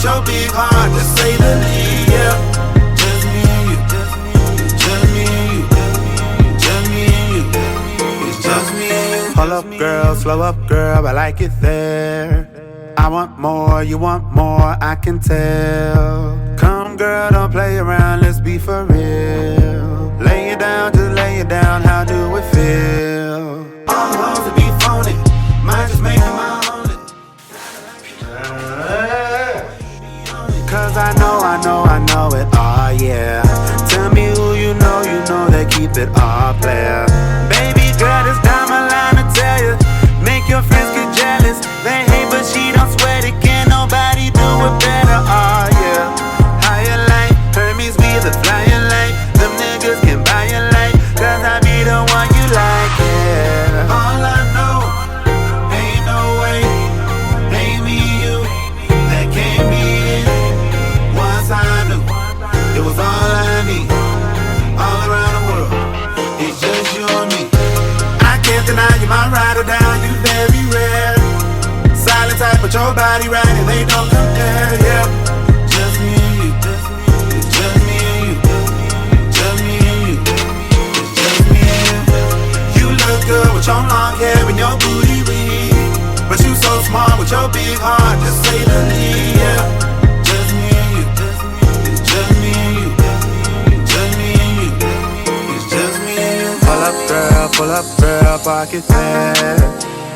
with your big heart, to say the least, yeah. Just me and you, just me and you, just me and you, it's just me and you. Hold up, girl, slow up, girl, I like it there. I want more, you want more, I can tell. Come, girl, don't play around, let's be for real. Lay it down, just lay it down, how do it feel? All the hoes to be phony, might just make them my only. Cause I know it, oh yeah. Tell me who you know they keep it all player. Baby girl, it's down my line to tell you. Make your friends get jealous. They hate but she don't sweat it. Can't nobody do it better, oh yeah. Higher light, Hermes be the flying light. Them niggas can buy your light, cause I be the one you like, yeah. All I know, ain't no way, ain't me you, that can't be it. Once I knew, it was all I need. All around the world, it's just you and me. I can't deny you my ride or die, you very rare. Silent type, but your body right and they don't compare, yeah. Just me and you, it's just me and you, just me and you, it's just me and you. You look good with your long hair and your booty read, but you so smart with your big heart, just say the least, yeah. Just me and you, it's just me and you, just me and you, it's just me and you. Pull up girl, park it there.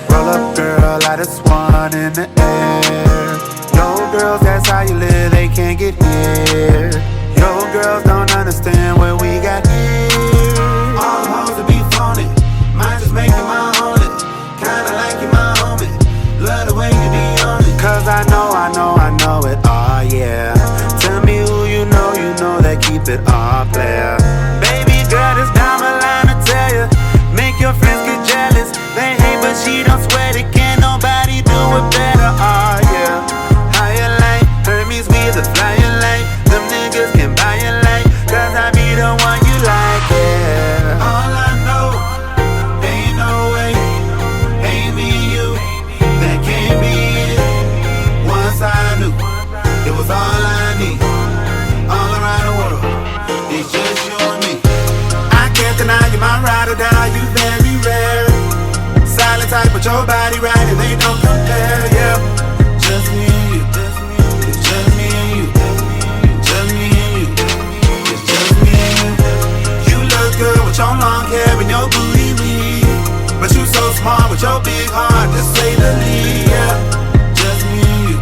Roll up girl, light a swan in the air. Yo girls, that's how you live, they can't get here. Yo girls don't understand what we got here. All the hoes to be phony, might just make you my only. Kinda like you my homie, love the way you be on it. Cause I know it, oh yeah. Tell me who you know they keep it all player. Baby girl, it's down my line to tell you. Make your friends get jealous, they hate but she don't sweat it. Can't nobody do it better, oh yeah. Higher light, Hermes be the flying light. Them niggas can buy your light, cause I be the one you like, yeah. All I know, ain't no way, ain't me you, that can't be it. Once I knew, it was all I need. All around the world, it's just you and me. I can't deny you my ride or die, you very rare. Silent type, but your body right and they don't compare, yeah. Just me and you, it's just me and you, just me and you, it's just me and you. You look good with your long hair and your booty read, but you so smart with your big heart, to say the least, yeah. Just me and you,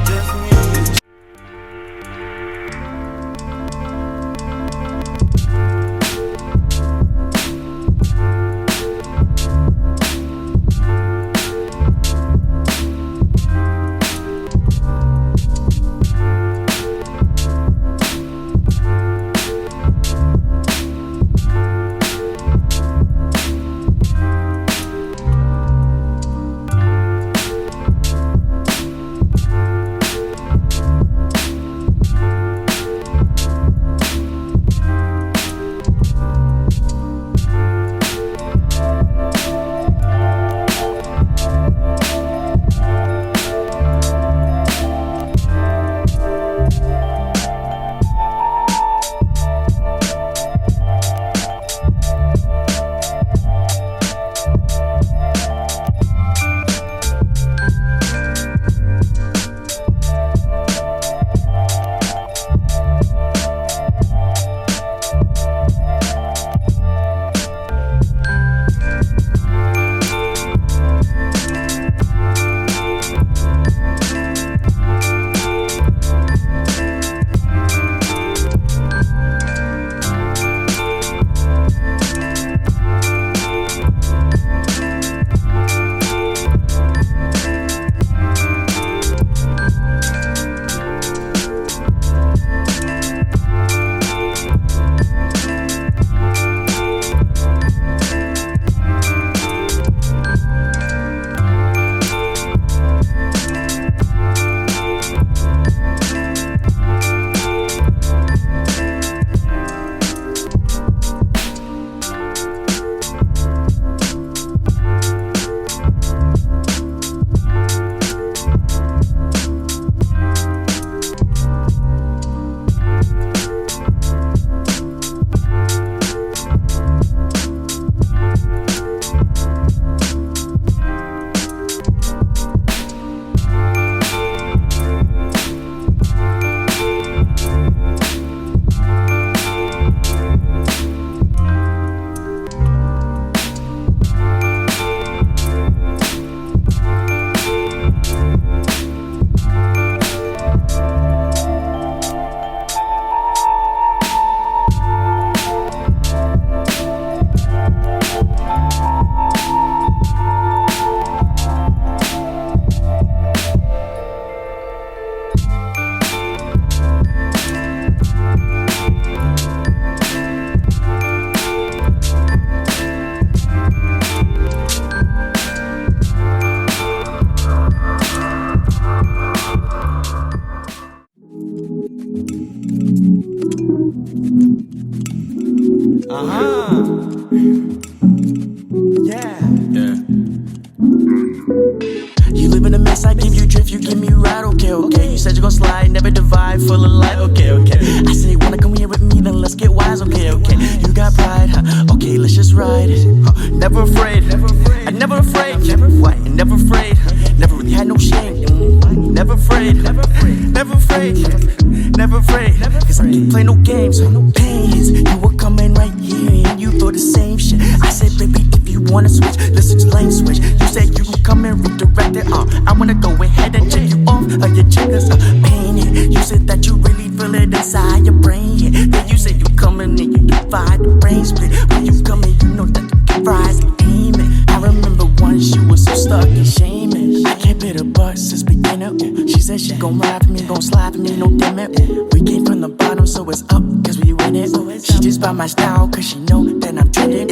full of life, okay, okay. I say, wanna come here with me, then let's get wise, okay, okay. You got pride, huh? Okay, let's just ride it. Never afraid, I never afraid, what? Never afraid, never really had no shame. Never afraid, never afraid, never afraid. Cause I don't play no games, pains. You were coming right here and you thought the same shit. I said, baby, if you wanna switch, let's just lane switch. You said you can come and redirect it, I wanna go ahead and check you off your checkers, painted. You said that you really feel it inside your brain, yeah. Then you said you coming and you divide the brain split. When you come in, you know that you can rise and aim it. I remember once you was so stuck in shaming. I kept it a buck since beginning. She said she gon' ride for me, gon' slide for me, no damn it. We came from the bottom, so it's up, cause we win it. She just buy my style, cause she know that I'm trending.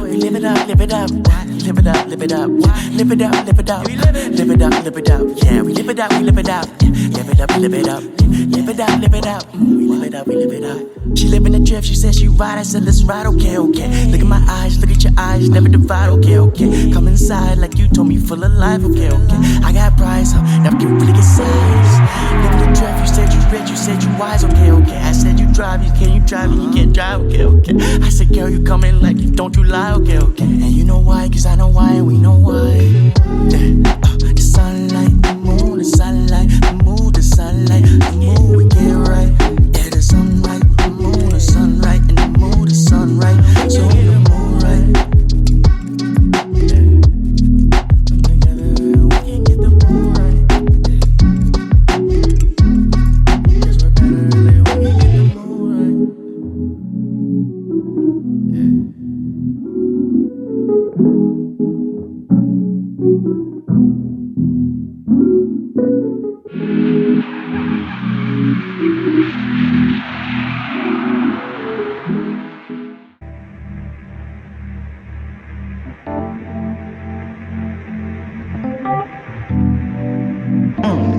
We live it up, live it up, live it up, live it up, live it up, live it up, live it up, live it up. Yeah, we live it up, we live it up, live it up, live it up, live it up, live it up. We live it up, we live it up. She live in the drift, she said she ride, I said let's ride, okay, okay. Look at my eyes, look at your eyes, never divide, okay, okay. Come inside like you told me, full of life, okay, okay. I got prize, never get really good size. Look at the drift, you said you rich, you said you wise, okay, okay. I said you drive, you drive, and you can't drive, okay, okay. I said girl, you coming like you don't you lie, okay, okay. And you know why, cause I know why, and we know why. Yeah. The sunlight, the moon, the sunlight, the moon, the sunlight, the moon, we get right. Yeah, the sunlight, the moon, the sunlight, and the moon, the sunlight, so the moon right. Yeah. Come together, we can get the moon right. Yeah. Cause we're better, like, we can get the moon right. Yeah.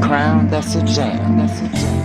Crown, that's a jam, that's a jam.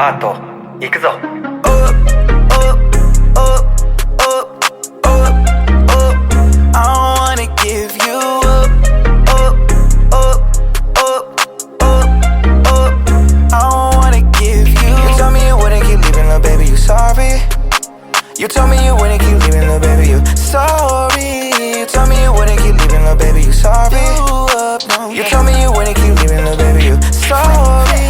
アート行くぞ。You told me you wouldn't keep leaving, little baby, you sorry. You told me you wouldn't keep leaving, little baby, you sorry. You told me you wouldn't keep leaving, little baby, you sorry.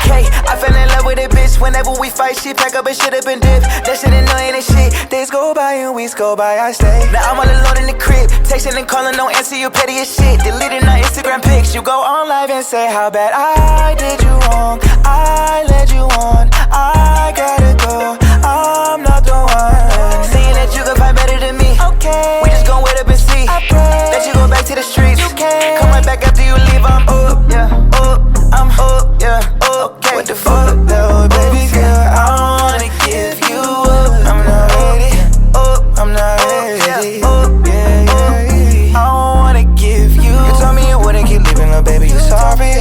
Okay, I fell in love with a bitch. Whenever we fight, she pack up and shit up and dip. That shit annoying and shit. Days go by and weeks go by, I stay. Now I'm all alone in the crib, texting and calling, no answer, you petty as shit. Deleting our Instagram pics, you go on live and say how bad I did you wrong. I led you on, I gotta go, I'm not the one. Saying that you can find better than me. Okay, we just gon' wait up and see. I pray that you go back to the streets. You can come right back after you leave. I'm up, yeah, up, I'm up, yeah, okay. What the fuck, though, baby girl? I don't wanna give you up. I'm not ready, up, I'm not ready, up, yeah, yeah. I don't wanna give you. You told me you wouldn't keep leaving, little baby, you sorry.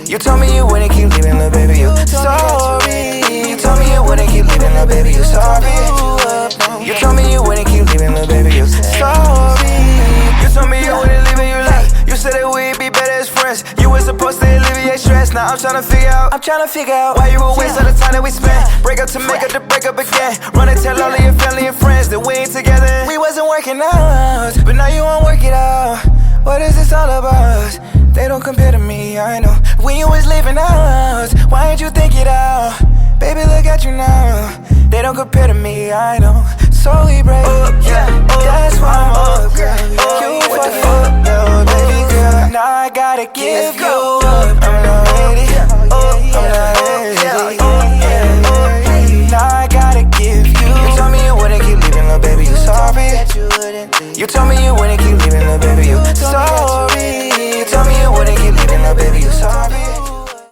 You told me you wouldn't keep leaving, little baby, you sorry. You told me you wouldn't keep leaving, little baby, you sorry. You told me you wouldn't keep leaving, little baby, you sorry. You told me you wouldn't leave and you left. You said that we'd be better as friends. You were supposed to alleviate stress. Now I'm tryna figure out why you would waste all the time that we spent. Break up to make up to break up again. Run and tell all of your family and friends that we ain't together. We wasn't working out, but now you won't work it out. What is this all about? They don't compare to me, I know. When you was leaving out, why didn't you think it out? Baby, look at you now. They don't compare to me, I know. So we break up, yeah, that's why I'm up, girl. You fucking up, though, baby girl. Now I gotta give you up. I'm not ready, I'm not ready. Now I gotta give you. You told me you wouldn't keep leaving, little baby, you sorry. You told me you wouldn't